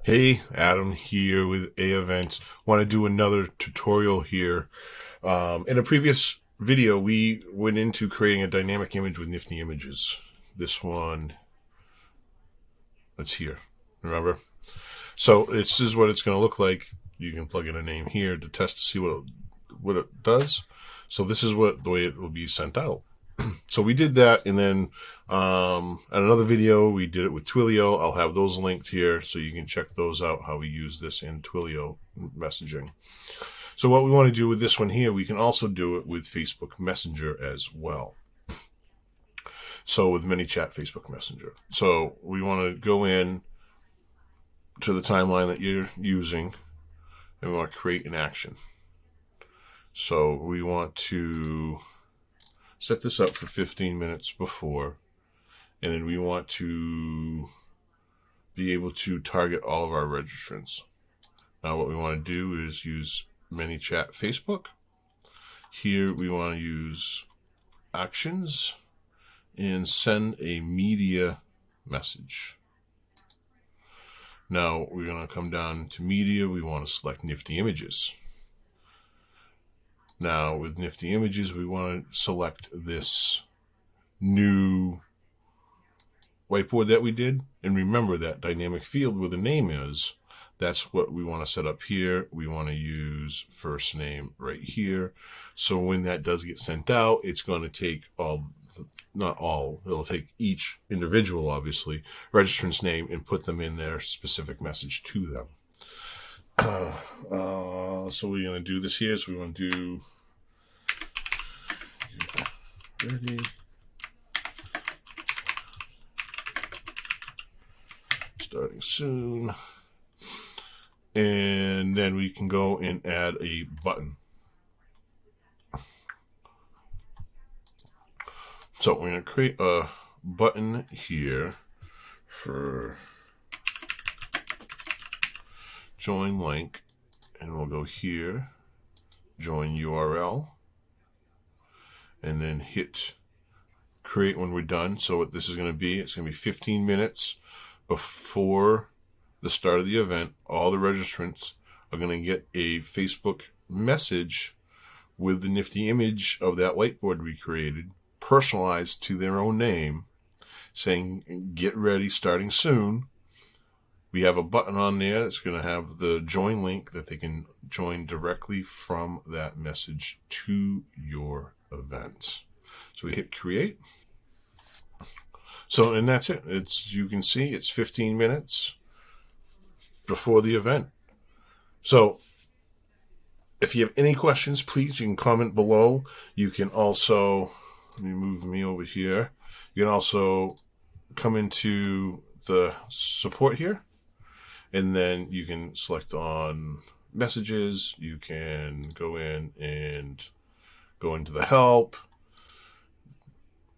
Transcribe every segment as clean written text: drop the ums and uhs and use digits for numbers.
Hey, Adam here with AEvent. Want to do another tutorial here. In a previous video, we went into creating a dynamic image with Nifty Images. This one, that's here. Remember? So this is what it's going to look like. You can plug in a name here to test to see what it does. So this is the way it will be sent out. So we did that, and then in another video we did it with Twilio. I'll have those linked here so you can check those out, how we use this in Twilio messaging. So what we want to do with this one here, we can also do it with Facebook Messenger as well. So with Manychat Facebook Messenger. So we want to go in to the timeline that you're using, and we want to create an action. So we want to set this up for 15 minutes before, and then we want to be able to target all of our registrants. Now what we want to do is use Manychat Facebook. Here we want to use actions and send a media message. Now we're going to come down to media. We want to select Nifty Images. Now with Nifty Images, we want to select this new whiteboard that we did. And remember that dynamic field where the name is, that's what we want to set up here. We want to use first name right here. So when that does get sent out, it's going to take it'll take each individual, obviously, registrant's name and put them in their specific message to them. So we're going to do this here. So we want to do ready. Starting soon. And then we can go and add a button. So we're going to create a button here for join link, and we'll go here, join URL, and then hit create when we're done. So what this is going to be, it's going to be 15 minutes before the start of the event. All the registrants are going to get a Facebook message with the Nifty image of that whiteboard we created, personalized to their own name, saying get ready, starting soon. We have a button on there that's going to have the join link that they can join directly from that message to your event. So we hit create. So, and that's it. You can see it's 15 minutes before the event. So if you have any questions, please, you can comment below. You can also, let me move me over here. You can also come into the support here, and then you can select on messages. You can go in and go into the help.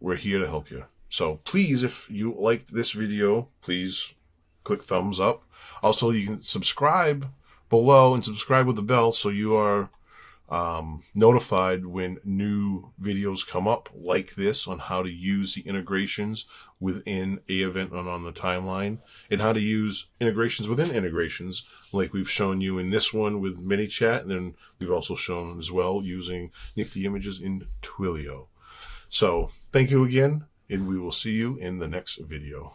We're here to help you. So please, if you liked this video, please click thumbs up. Also, you can subscribe below and subscribe with the bell so you are notified when new videos come up like this on how to use the integrations within AEvent and on the timeline, and how to use integrations within integrations like we've shown you in this one with Manychat, and then we've also shown as well using Nifty Images in Twilio. So thank you again, and we will see you in the next video.